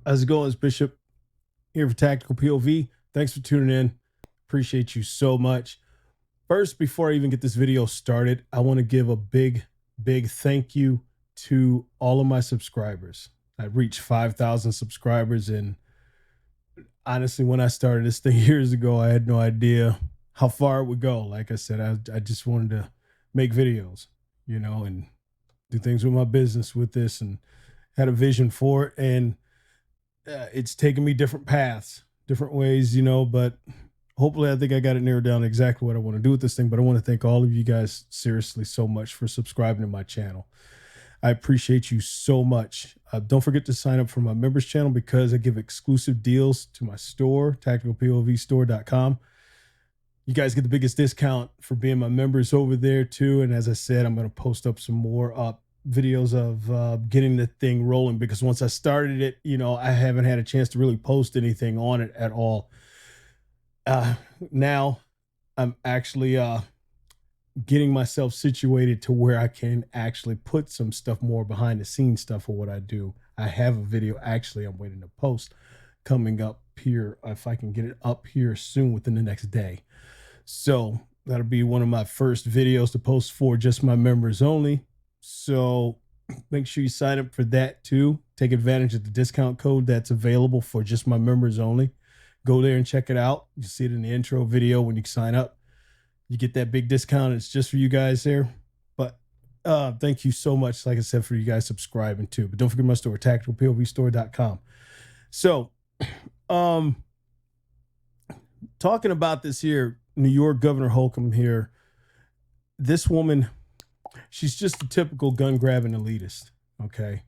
How's it going? It's Bishop here for Tactical POV. Thanks for tuning in. Appreciate you so much. First, before I even get this video started, I want to give a big thank you to all of my subscribers. I reached 5,000 subscribers, and honestly, when I started this thing years ago, I had no idea how far it would go. Like I said, I just wanted to make videos, and do things with my business with this, and had a vision for it. And it's taken me different paths, different ways, but hopefully I think I got it narrowed down exactly what I want to do with this thing. But I want to thank all of you guys seriously so much for subscribing to my channel. I appreciate you so much. Don't forget to sign up for my members channel because I give exclusive deals to my store, tacticalpovstore.com. You guys get the biggest discount for being my members over there too. And as I said, I'm going to post up some more videos of getting the thing rolling, because once I started it, I haven't had a chance to really post anything on it at all. Now I'm actually getting myself situated to where I can actually put some stuff more behind the scenes stuff for what I do. I have a video actually I'm waiting to post coming up here, if I can get it up here soon within the next day. So that'll be one of my first videos to post for just my members only. So make sure you sign up for that too. Take advantage of the discount code that's available for just my members only. Go there and check it out. You see it in the intro video when you sign up. You get that big discount. It's just for you guys there. But thank you so much, like I said, for you guys subscribing too. But don't forget my store, tacticalpovstore.com. So talking about this here, New York Governor Hochul here, this woman, she's just a typical gun grabbing elitist, okay?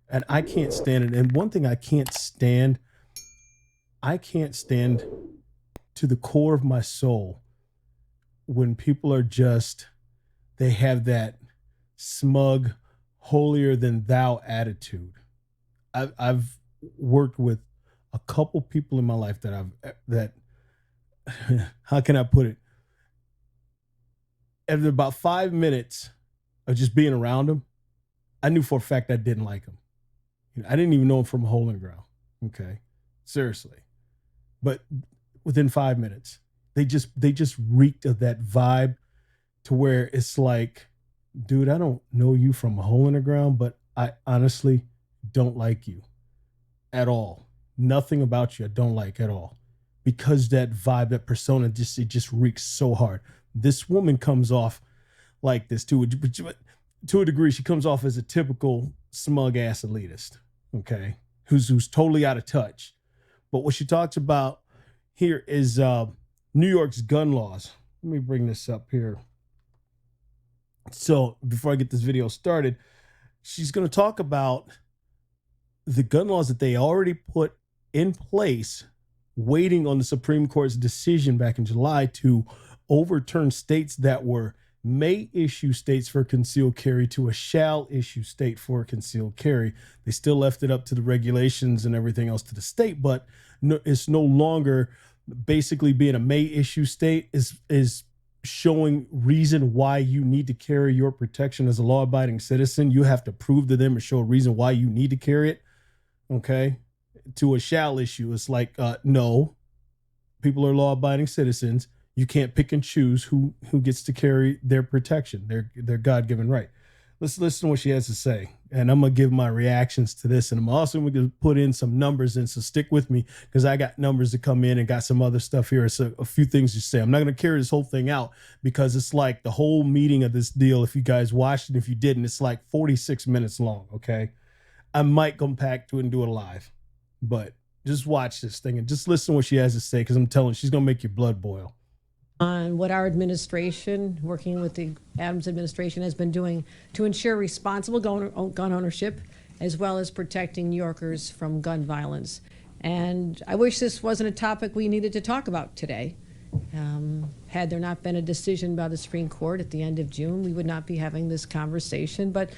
And I can't stand it. And one thing I can't stand to the core of my soul when people are just, they have that smug, holier than thou attitude. I've worked with a couple people in my life that how can I put it? After about 5 minutes of just being around them, I knew for a fact I didn't like them. I didn't even know them from a hole in the ground. Okay, seriously. But within 5 minutes, they just reeked of that vibe to where it's like, dude, I don't know you from a hole in the ground, but I honestly don't like you at all. Nothing about you I don't like at all, because that vibe, that persona, it just reeks so hard. This woman comes off like this to a degree. She comes off as a typical smug ass elitist, okay, who's totally out of touch. But what she talks about here is New York's gun laws. Let me bring this up here. So before I get this video started, she's going to talk about the gun laws that they already put in place, waiting on the Supreme Court's decision back in July to overturn states that were may issue states for concealed carry to a shall issue state for concealed carry. They still left it up to the regulations and everything else to the state, but it's no longer basically being a may issue state is showing reason why you need to carry your protection as a law-abiding citizen. You have to prove to them or show a reason why you need to carry it. Okay. To a shall issue, it's like, no, people are law-abiding citizens. You can't pick and choose who gets to carry their protection, their God-given right. Let's listen to what she has to say. And I'm going to give my reactions to this. And I'm also going to put in some numbers in, so stick with me, because I got numbers to come in and got some other stuff here. So a few things to say. I'm not going to carry this whole thing out because it's like the whole meeting of this deal. If you guys watched it, if you didn't, it's like 46 minutes long, okay? I might come back to it and do it live. But just watch this thing and just listen to what she has to say, because I'm telling you, she's going to make your blood boil. On what our administration, working with the Adams administration, has been doing to ensure responsible gun ownership, as well as protecting New Yorkers from gun violence. And I wish this wasn't a topic we needed to talk about today. Had there not been a decision by the Supreme Court at the end of June, we would not be having this conversation. But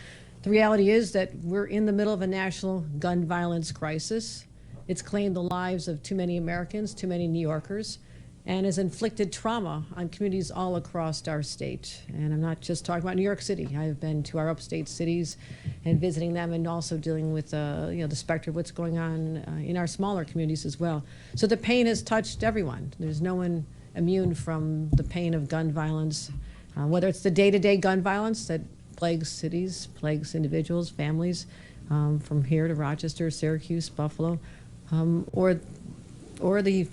the reality is that we're in the middle of a national gun violence crisis. It's claimed the lives of too many Americans, too many New Yorkers. and has inflicted trauma on communities all across our state. And I'm not just talking about New York City. I've been to our upstate cities and visiting them, and also dealing with the specter of what's going on in our smaller communities as well. So the pain has touched everyone. There's no one immune from the pain of gun violence, whether it's the day-to-day gun violence that plagues cities, plagues individuals, families, from here to Rochester, Syracuse, Buffalo, or the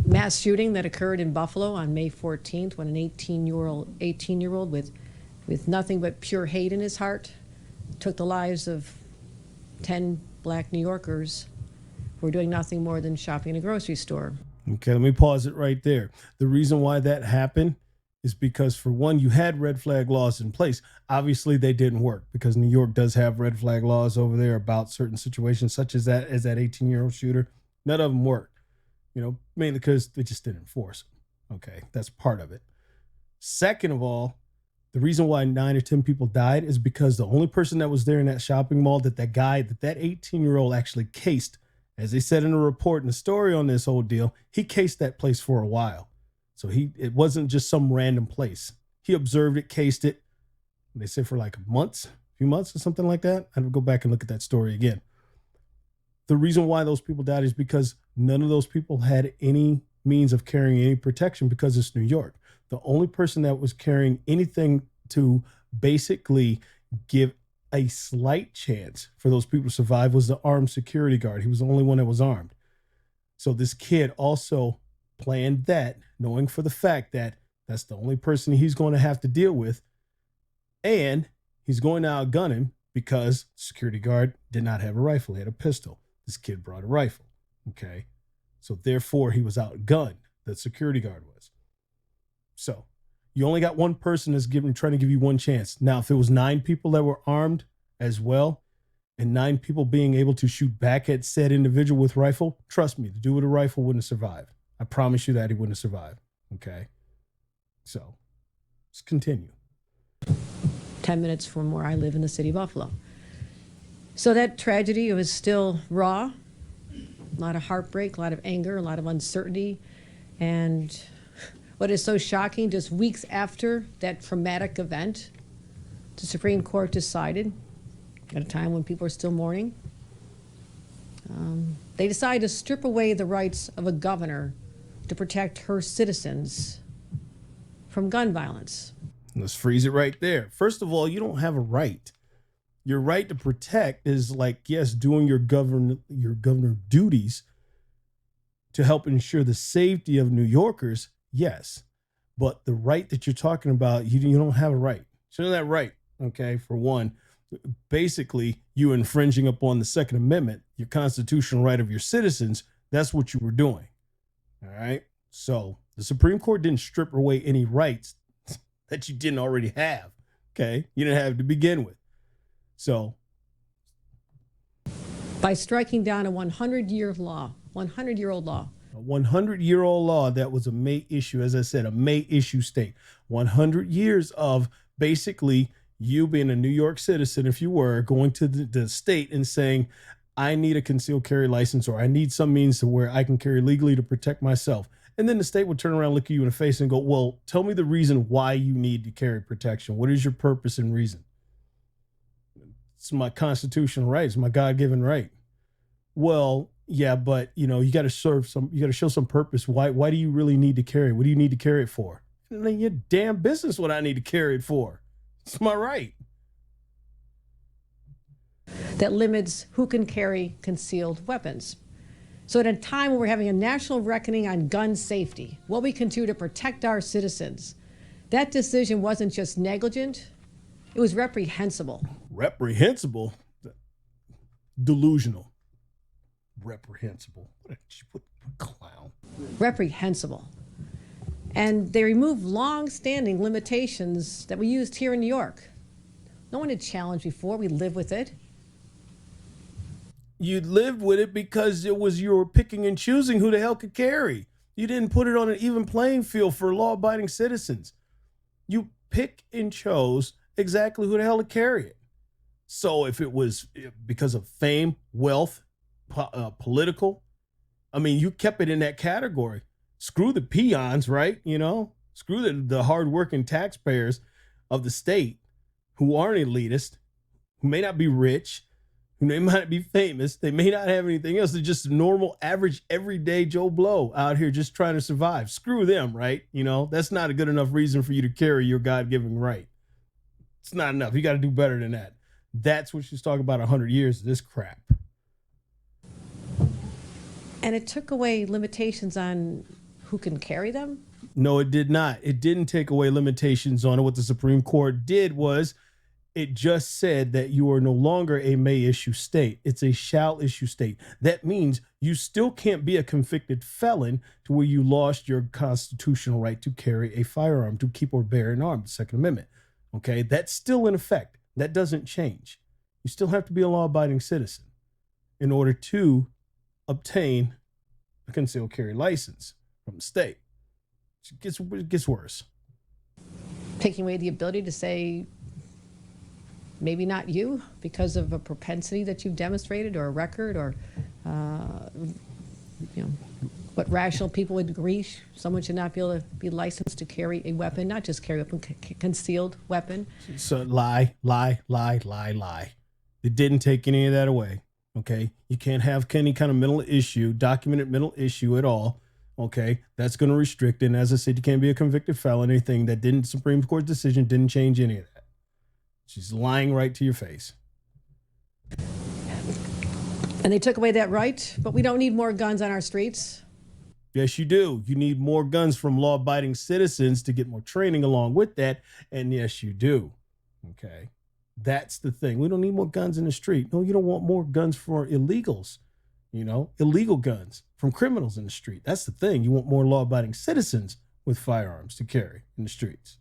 mass shooting that occurred in Buffalo on May 14th, when an 18-year-old with nothing but pure hate in his heart took the lives of 10 black New Yorkers who were doing nothing more than shopping in a grocery store. Okay, let me pause it right there. The reason why that happened is because, for one, you had red flag laws in place. Obviously, they didn't work, because New York does have red flag laws over there about certain situations, such as that 18-year-old shooter. None of them worked. Mainly because they just didn't enforce it. Okay, that's part of it. Second of all, the reason why 9 or 10 people died is because the only person that was there in that shopping mall that 18-year-old actually cased, as they said in a report in the story on this whole deal, he cased that place for a while. So it wasn't just some random place. He observed it, cased it. They said for like a few months or something like that. I have to go back and look at that story again. The reason why those people died is because none of those people had any means of carrying any protection, because it's New York. The only person that was carrying anything to basically give a slight chance for those people to survive was the armed security guard. He was the only one that was armed. So this kid also planned that, knowing for the fact that that's the only person he's going to have to deal with. And he's going to outgun him because the security guard did not have a rifle. He had a pistol. This kid brought a rifle. Okay. So therefore he was outgunned. The security guard was. So you only got one person that's trying to give you one chance. Now, if it was 9 people that were armed as well, and 9 people being able to shoot back at said individual with rifle, trust me, the dude with a rifle wouldn't have survived. I promise you that he wouldn't have survived. Okay. So let's continue. 10 minutes from where I live in the city of Buffalo. So that tragedy, it was still raw, a lot of heartbreak, a lot of anger, a lot of uncertainty. And what is so shocking, just weeks after that traumatic event, the Supreme Court decided, at a time when people are still mourning, they decided to strip away the rights of a governor to protect her citizens from gun violence. Let's freeze it right there. First of all, you don't have a right. Your right to protect is like, yes, doing your governor duties to help ensure the safety of New Yorkers, yes. But the right that you're talking about, you don't have a right. So that right, okay, for one, basically you infringing upon the Second Amendment, your constitutional right of your citizens. That's what you were doing. All right. So the Supreme Court didn't strip away any rights that you didn't already have. Okay. You didn't have to begin with. So by striking down a 100-year-old law, a 100-year-old law that was a May issue, as I said, a May issue state, 100 years of basically you being a New York citizen, if you were going to the state and saying, I need a concealed carry license, or I need some means to where I can carry legally to protect myself. And then the state would turn around, look at you in the face and go, well, tell me the reason why you need to carry protection. What is your purpose and reason? It's my constitutional right. It's my God-given right. Well, yeah, but you got to show some purpose. Why do you really need to carry? What do you need to carry it for? And then your damn business what I need to carry it for. It's my right. That limits who can carry concealed weapons. So at a time when we're having a national reckoning on gun safety, what we can do to protect our citizens, that decision wasn't just negligent, it was reprehensible. Reprehensible? Delusional. Reprehensible. What a clown. Reprehensible. And they removed long-standing limitations that we used here in New York. No one had challenged before. We live with it. You lived with it because you were picking and choosing who the hell could carry. You didn't put it on an even playing field for law-abiding citizens. You pick and chose exactly who the hell to carry it. So if it was because of fame, wealth, political, I mean, you kept it in that category. Screw the peons, right? Screw the hardworking taxpayers of the state who aren't elitist, who may not be rich, who may not be famous. They may not have anything else. They're just normal, average, everyday Joe Blow out here just trying to survive. Screw them, right? That's not a good enough reason for you to carry your God-given right. It's not enough. You got to do better than that. That's what she's talking about 100 years of this crap. And it took away limitations on who can carry them? No, it did not. It didn't take away limitations on it. What the Supreme Court did was it just said that you are no longer a may issue state. It's a shall issue state. That means you still can't be a convicted felon to where you lost your constitutional right to carry a firearm, to keep or bear an arm, the Second Amendment. Okay, that's still in effect. That doesn't change. You still have to be a law-abiding citizen in order to obtain a concealed carry license from the state. It gets worse. Taking away the ability to say, maybe not you, because of a propensity that you've demonstrated or a record or, what rational people would agree, someone should not be able to be licensed to carry a weapon, not just carry a weapon, concealed weapon. So lie. It didn't take any of that away. Okay. You can't have any kind of mental issue, documented mental issue at all. Okay. That's going to restrict it. And as I said, you can't be a convicted felon. Anything that Supreme Court decision didn't change any of that. She's lying right to your face. And they took away that right, but we don't need more guns on our streets. Yes, you do. You need more guns from law-abiding citizens to get more training along with that. And yes, you do. Okay. That's the thing. We don't need more guns in the street. No, you don't want more guns for illegals, illegal guns from criminals in the street. That's the thing. You want more law-abiding citizens with firearms to carry in the streets.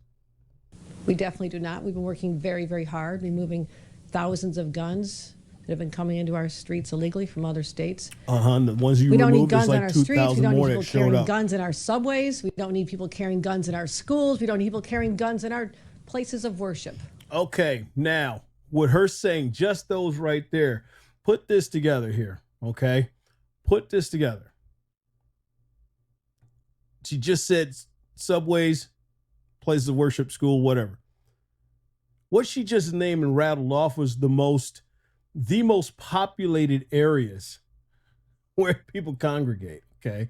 We definitely do not. We've been working very, very hard, removing thousands of guns that have been coming into our streets illegally from other states. The ones you we don't need removed, guns like on our streets. We don't need people carrying up. guns in our subways. We don't need people carrying guns in our schools. We don't need people carrying guns in our places of worship. Okay, now, with her saying just those right there, put this together here, okay? Put this together. She just said subways, places of worship, school, whatever. What she just named and rattled off was the most populated areas where people congregate, okay?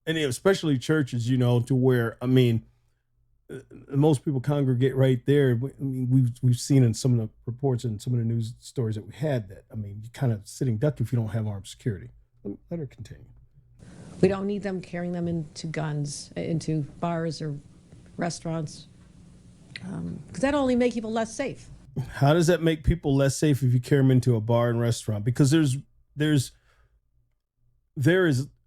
And especially churches, to where, most people congregate right there. We've seen in some of the reports and some of the news stories that we had that, you kind of sitting duck if you don't have armed security. Let her continue. We don't need them carrying them into bars or restaurants, because that'll only make people less safe. How does that make people less safe if you carry them into a bar and restaurant? Because there is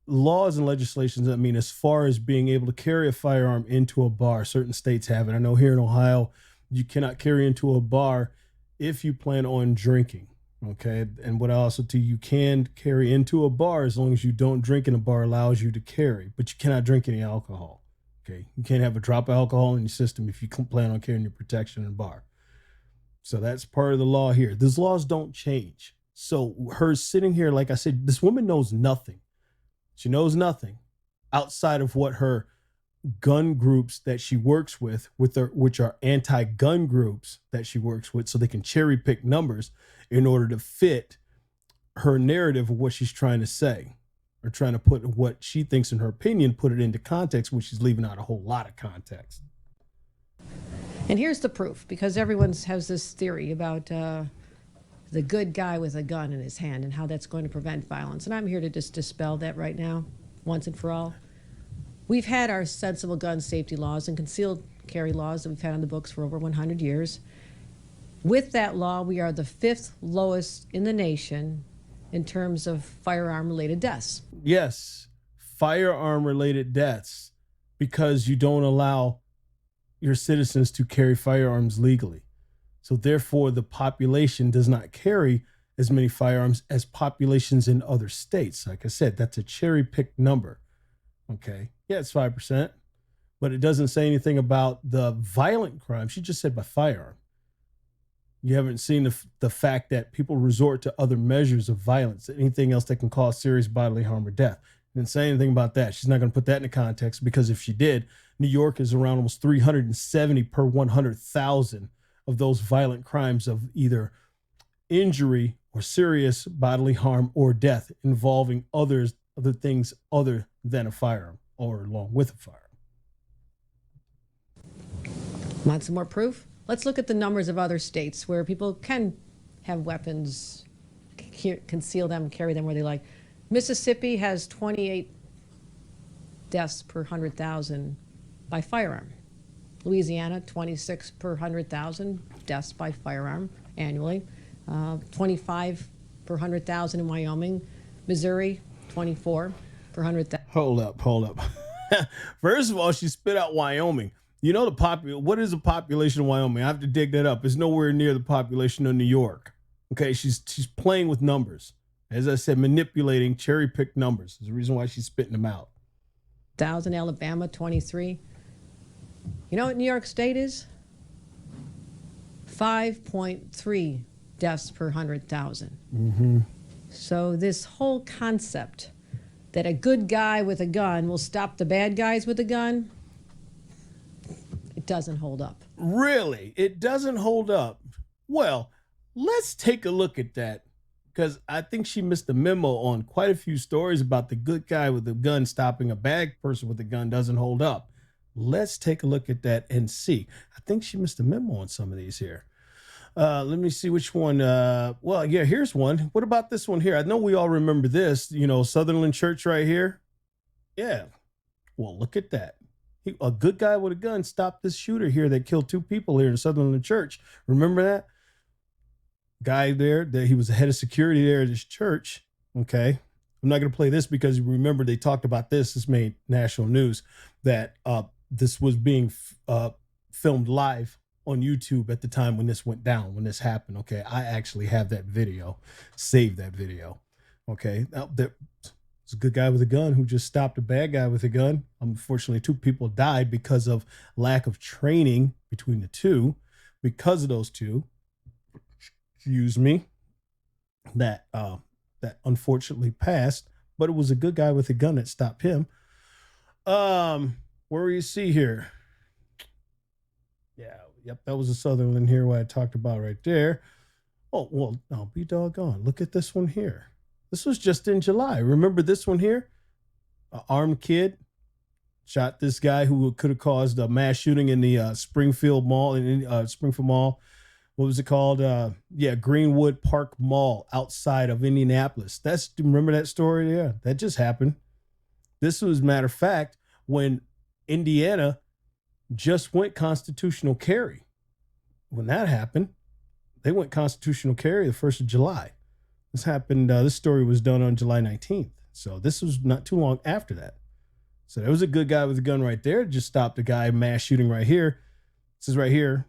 laws and legislations that mean as far as being able to carry a firearm into a bar, certain states have it. I know here in Ohio, you cannot carry into a bar if you plan on drinking. Okay. And what I also tell you can carry into a bar as long as you don't drink in a bar allows you to carry, but you cannot drink any alcohol. Okay. You can't have a drop of alcohol in your system if you plan on carrying your protection in a bar. So that's part of the law here. These laws don't change. So her sitting here, like I said, this woman knows nothing. She knows nothing outside of what her gun groups that she works with which are anti-gun groups that she works with, so they can cherry pick numbers in order to fit her narrative of what she's trying to say, or trying to put what she thinks, in her opinion, put it into context, which she's leaving out a whole lot of context. And here's the proof, because everyone has this theory about the good guy with a gun in his hand and how that's going to prevent violence. And I'm here to just dispel that right now, once and for all. We've had our sensible gun safety laws and concealed carry laws that we've had on the books for over 100 years. With that law, we are the 5th lowest in the nation in terms of firearm-related deaths. Yes, firearm-related deaths, because you don't allow your citizens to carry firearms legally. So therefore, the population does not carry as many firearms as populations in other states. Like I said, that's a cherry-picked number. Okay, yeah, it's 5%, but it doesn't say anything about the violent crime. She just said by firearm. You haven't seen the fact that people resort to other measures of violence, anything else that can cause serious bodily harm or death. Didn't say anything about that. She's not going to put that into context, because if she did, New York is around almost 370 per 100,000 of those violent crimes of either injury or serious bodily harm or death involving other things other than a firearm or along with a firearm. Want some more proof? Let's look at the numbers of other states where people can have weapons, conceal them, carry them where they like. Mississippi has 28 deaths per 100,000 by firearm. Louisiana, 26 per 100,000 deaths by firearm annually. 25 per 100,000 in Wyoming. Missouri, 24 per 100,000. Hold up. First of all, she spit out Wyoming. You know what is the population of Wyoming? I have to dig that up. It's nowhere near the population of New York. Okay, she's playing with numbers. As I said, manipulating cherry-picked numbers. There's a reason why she's spitting them out. 1,000, Alabama, 23. You know what New York State is? 5.3 deaths per 100,000. Mm-hmm. So this whole concept that a good guy with a gun will stop the bad guys with a gun, it doesn't hold up. Really? It doesn't hold up? Well, let's take a look at that, because I think she missed the memo on quite a few stories about the good guy with a gun stopping a bad person with a gun doesn't hold up. Let's take a look at that and see. I think she missed a memo on some of these here. Let me see which one. Well, yeah, here's one. What about this one here? I know we all remember this, Sutherland Church right here. Yeah. Well, look at that. A good guy with a gun stopped this shooter here that killed 2 people here in Sutherland Church. Remember that? Guy there, that he was the head of security there at this church. Okay. I'm not going to play this because remember they talked about this. This made national news that this was being filmed live on YouTube at the time when this went down, when this happened. Okay. I actually have that video, saved that video. Okay. Now, there's a good guy with a gun who just stopped a bad guy with a gun. Unfortunately, 2 people died because of lack of training between the two. Because of those 2, that unfortunately passed, but it was a good guy with a gun that stopped him. Where you see here? Yeah, yep, that was a Sutherland here, what I talked about right there. Oh, well, no, be doggone. Look at this one here. This was just in July. Remember this one here? An armed kid shot this guy who could have caused a mass shooting in the Springfield Mall. What was it called? Greenwood Park Mall outside of Indianapolis. Remember that story? Yeah, that just happened. This was, matter of fact, when Indiana just went constitutional carry. When that happened, they went constitutional carry the 1st of July. This happened, this story was done on July 19th. So this was not too long after that. So there was a good guy with a gun right there. Just stopped a guy mass shooting right here. This is right here.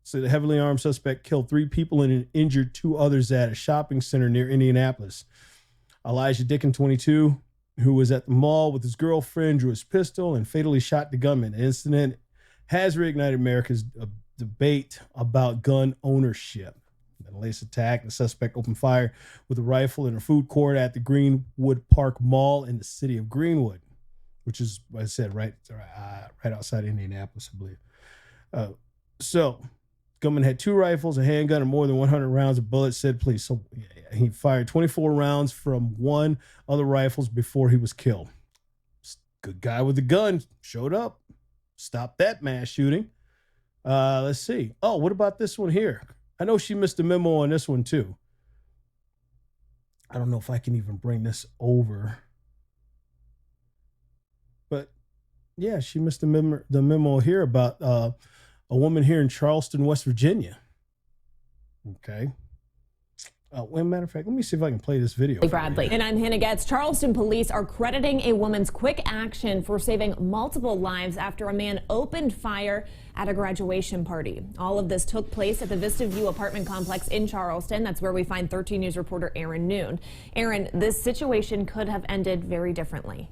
So the heavily armed suspect killed 3 people and injured 2 others at a shopping center near Indianapolis. Elijah Dickin, 22, who was at the mall with his girlfriend, drew his pistol and fatally shot the gunman. The incident has reignited America's debate about gun ownership. In the latest attack, the suspect opened fire with a rifle in a food court at the Greenwood Park Mall in the city of Greenwood, which is, like I said, right outside Indianapolis, I believe. So, gunman had 2 rifles, a handgun, and more than 100 rounds of bullets, said police. So he fired 24 rounds from 1 other rifles before he was killed. Good guy with the gun showed up, stopped that mass shooting. Let's see. Oh, what about this one here? I know she missed a memo on this one too. I don't know if I can even bring this over. But yeah, she missed the memo here about a woman here in Charleston, West Virginia. Okay. Well, matter of fact, let me see if I can play this video. Bradley. And I'm Hannah Getz. Charleston police are crediting a woman's quick action for saving multiple lives after a man opened fire at a graduation party. All of this took place at the Vista View apartment complex in Charleston. That's where we find 13 News reporter Aaron Noon. Aaron, this situation could have ended very differently.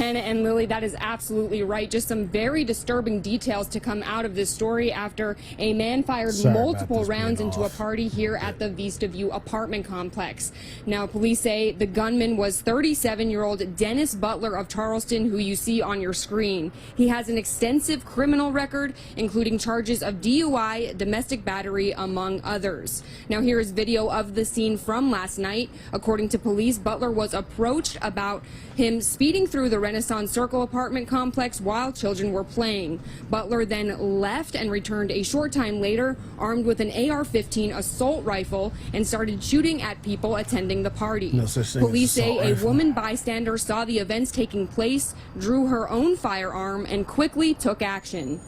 Hannah and Lily, that is absolutely right. Just some very disturbing details to come out of this story after a man fired multiple rounds into a party here at the Vista View apartment complex. Now, police say the gunman was 37-year-old Dennis Butler of Charleston, who you see on your screen. He has an extensive criminal record, including charges of DUI, domestic battery, among others. Now, here is video of the scene from last night. According to police, Butler was approached about him speeding through the Renaissance Circle apartment complex while children were playing. Butler then left and returned a short time later, armed with an AR-15 assault rifle, and started shooting at people attending the party. Police say a woman bystander saw the events taking place, drew her own firearm, and quickly took action.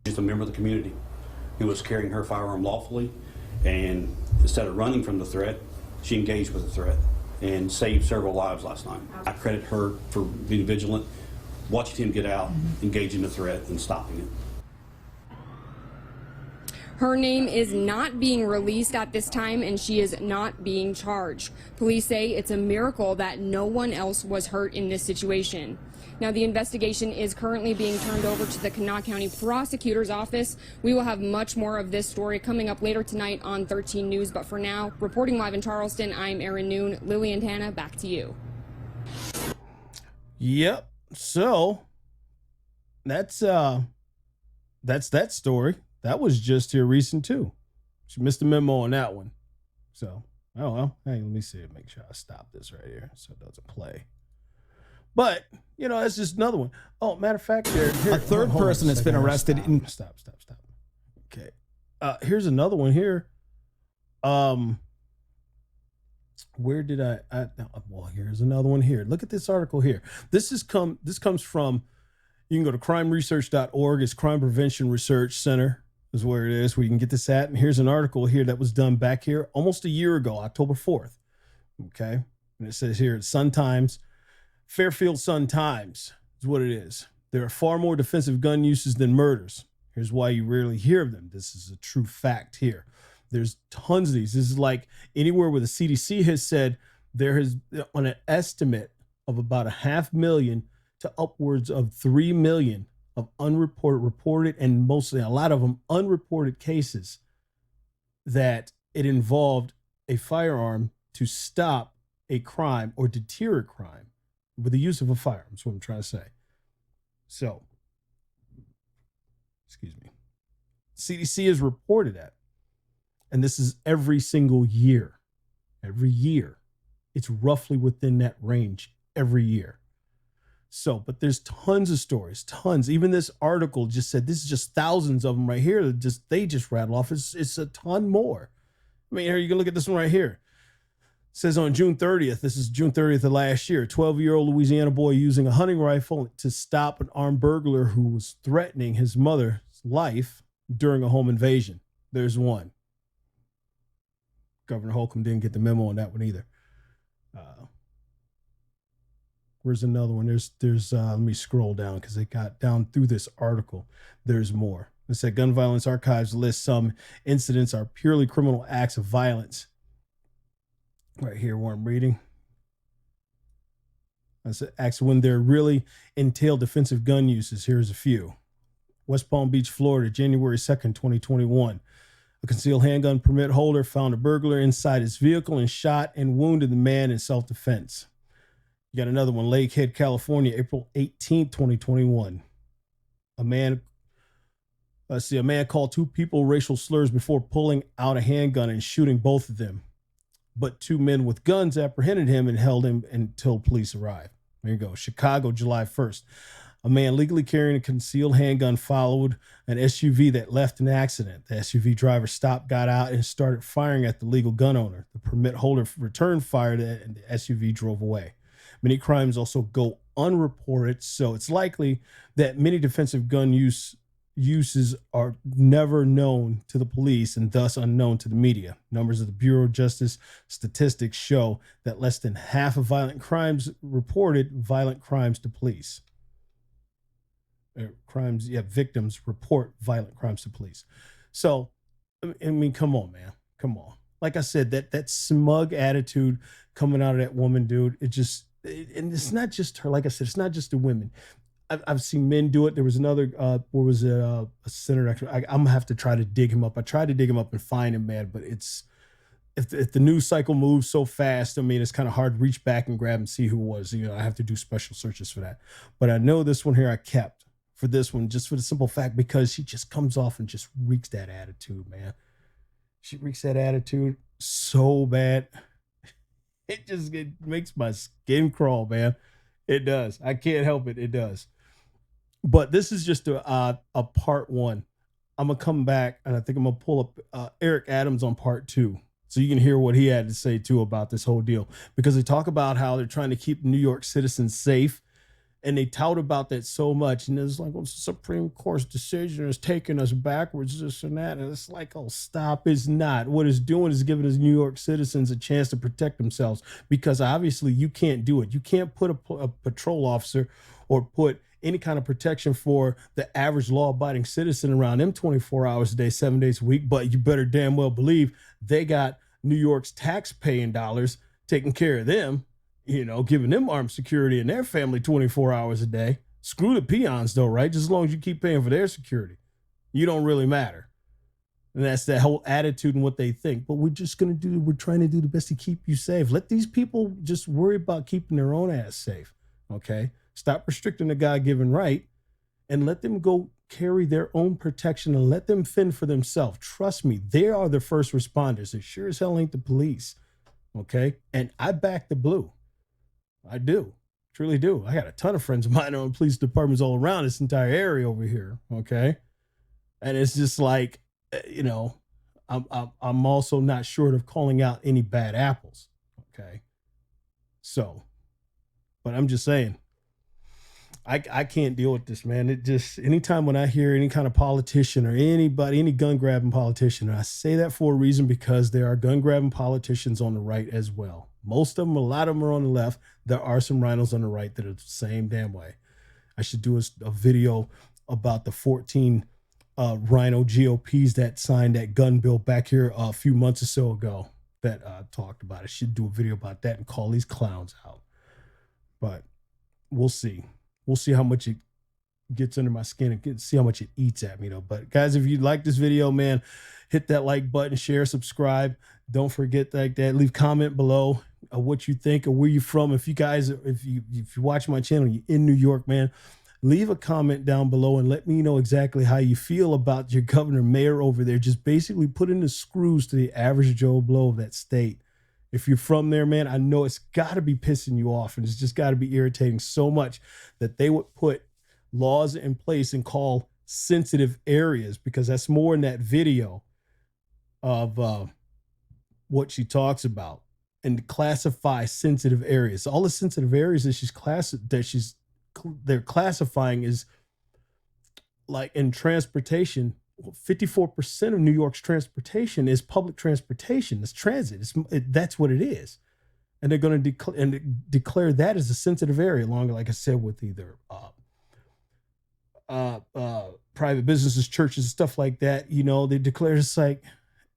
She's a member of the community who was carrying her firearm lawfully, and instead of running from the threat, she engaged with the threat and saved several lives last night. I credit her for being vigilant, watching him get out, engaging the threat, and stopping it. Her name is not being released at this time, and she is not being charged. Police say it's a miracle that no one else was hurt in this situation. Now, the investigation is currently being turned over to the Kanawha County Prosecutor's Office. We will have much more of this story coming up later tonight on 13 News. But for now, reporting live in Charleston, I'm Erin Noon. Lily and Hannah, back to you. Yep. So that's that story. That was just here recent too. She missed the memo on that one. So, oh well. Hey, let me see it. Make sure I stop this right here so it doesn't play. But, you know, that's just another one. Oh, matter of fact, here, a third person has been arrested in. Stop. Okay. Here's another one here. Where did well, here's another one here. Look at this article here. This comes from, you can go to crimeresearch.org. It's Crime Prevention Research Center is where it is, where you can get this at. And here's an article here that was done back here almost a year ago, October 4th. Okay. And it says here, it's Sun Times. Fairfield Sun Times is what it is. There are far more defensive gun uses than murders. Here's why you rarely hear of them. This is a true fact here. There's tons of these. This is like anywhere where the CDC has said there has, on an estimate of about 500,000 to upwards of 3 million of reported, and mostly a lot of them unreported cases that it involved a firearm to stop a crime or deter a crime with the use of a firearm. That's what I'm trying to say. So, excuse me. CDC has reported that. And this is every single year. Every year. It's roughly within that range every year. So, but there's tons of stories, tons. Even this article just said, this is just thousands of them right here. They just rattle off. It's a ton more. I mean, here, you can look at this one right here. It says on June 30th, this is June 30th of last year, a 12-year-old Louisiana boy using a hunting rifle to stop an armed burglar who was threatening his mother's life during a home invasion. There's one. Governor Holcomb didn't get the memo on that one either. Where's another one? There's let me scroll down because it got down through this article. There's more. It said Gun Violence Archives lists some incidents are purely criminal acts of violence. Right here where I'm reading. I said acts when there really entail defensive gun uses. Here's a few. West Palm Beach, Florida, January 2nd, 2021. A concealed handgun permit holder found a burglar inside his vehicle and shot and wounded the man in self-defense. You got another one, Lakehead, California, April 18th, 2021. A man called two people racial slurs before pulling out a handgun and shooting both of them. But two men with guns apprehended him and held him until police arrived. There you go. Chicago, July 1st. A man legally carrying a concealed handgun followed an SUV that left an accident. The SUV driver stopped, got out, and started firing at the legal gun owner. The permit holder returned fire and the SUV drove away. Many crimes also go unreported, so it's likely that many defensive gun uses are never known to the police and thus unknown to the media. Numbers of the Bureau of Justice statistics show that less than half of violent crimes reported violent crimes to police. Victims report violent crimes to police. So, I mean, come on, man. Come on. Like I said, that smug attitude coming out of that woman, dude, and it's not just her. Like I said, it's not just the women. I've seen men do it. There was another, where was it, a senator? Actually, I'm gonna have to try to dig him up. I tried to dig him up and find him, man, but it's, if the news cycle moves so fast, I mean, it's kind of hard to reach back and grab and see who it was. You know, I have to do special searches for that. But I know this one here I kept for this one, just for the simple fact, because she just comes off and just reeks that attitude, man. She reeks that attitude so bad. It makes my skin crawl, man. It does. I can't help it. It does. But this is just a part one. I'm gonna come back and I think I'm gonna pull up Eric Adams on part two, so you can hear what he had to say too about this whole deal, because they talk about how they're trying to keep New York citizens safe, and they tout about that so much, and it's like, well, the Supreme Court's decision is taking us backwards, this and that, and it's like, oh, stop. It's not. What it's doing is giving us New York citizens a chance to protect themselves, because obviously you can't do it. You can't put a patrol officer or put any kind of protection for the average law-abiding citizen around them 24 hours a day, 7 days a week. But you better damn well believe they got New York's tax-paying dollars taking care of them, you know, giving them armed security and their family 24 hours a day. Screw the peons, though, right? Just as long as you keep paying for their security, you don't really matter. And that's that whole attitude and what they think. But we're trying to do the best to keep you safe. Let these people just worry about keeping their own ass safe, okay? Stop restricting the God-given right and let them go carry their own protection and let them fend for themselves. Trust me, they are the first responders. They sure as hell ain't the police, okay? And I back the blue. I do, truly do. I got a ton of friends of mine on police departments all around this entire area over here, okay? And it's just like, you know, I'm also not short of calling out any bad apples, okay? So, but I'm just saying, I can't deal with this, man. It just, anytime when I hear any kind of politician or anybody, any gun grabbing politician, and I say that for a reason, because there are gun grabbing politicians on the right as well. Most of them, a lot of them are on the left. There are some rhinos on the right that are the same damn way. I should do a video about the 14 rhino GOPs that signed that gun bill back here a few months or so ago that talked about it. I should do a video about that and call these clowns out. But we'll see. We'll see how much it gets under my skin and see how much it eats at me, though. But guys, if you like this video, man, hit that like button, share, subscribe. Don't forget that. Leave comment below what you think or where you're from. If you guys, if you watch my channel, you're in New York, man, leave a comment down below and let me know exactly how you feel about your governor, mayor over there. Just basically putting the screws to the average Joe Blow of that state. If you're from there, man, I know it's got to be pissing you off, and it's just got to be irritating so much that they would put laws in place and call sensitive areas, because that's more in that video of what she talks about, and classify sensitive areas. All the sensitive areas that they're classifying is like in transportation. 54% of New York's transportation is public transportation. It's transit. That's what it is. And they're going to declare that as a sensitive area, along, like I said, with either private businesses, churches, stuff like that. You know, they declare, it's like,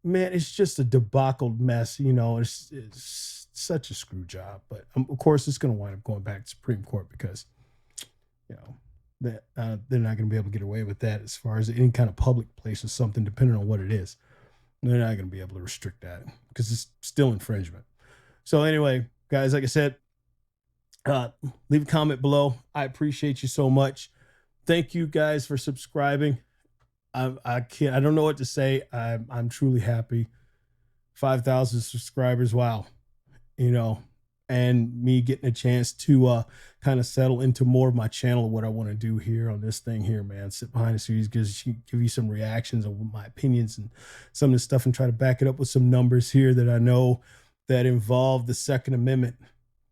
man, it's just a debacled mess. You know, it's such a screw job. But of course, it's going to wind up going back to Supreme Court, because, you know, that they're not going to be able to get away with that as far as any kind of public place or something, depending on what it is. They're not going to be able to restrict that, because it's still infringement. So anyway, guys, like I said, leave a comment below. I appreciate you so much. Thank you guys for subscribing. I don't know what to say. I'm truly happy. 5,000 subscribers. Wow. You know, and me getting a chance to kind of settle into more of my channel, what I want to do here on this thing here, man. Sit behind the scenes, give you some reactions on my opinions and some of the stuff, and try to back it up with some numbers here that I know that involve the Second Amendment.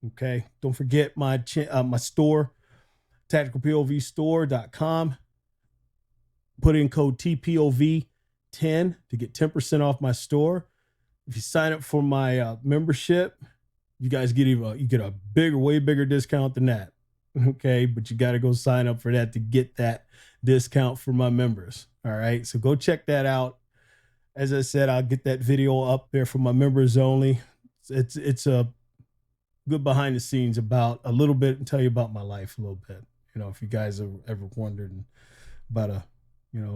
Okay. Don't forget my store, tacticalpovstore.com. Put in code TPOV10 to get 10% off my store. If you sign up for my membership, you guys get a way bigger discount than that. Okay. But you got to go sign up for that to get that discount for my members. All right. So go check that out. As I said, I'll get that video up there for my members only. It's a good behind the scenes about a little bit and tell you about my life a little bit. You know, if you guys have ever wondered about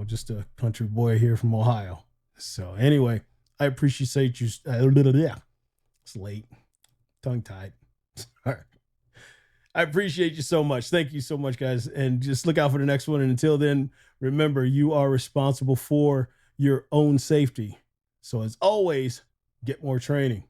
just a country boy here from Ohio. So anyway, I appreciate you. It's late, tongue tied. I appreciate you so much. Thank you so much, guys. And just look out for the next one. And until then, remember, you are responsible for your own safety. So as always, get more training.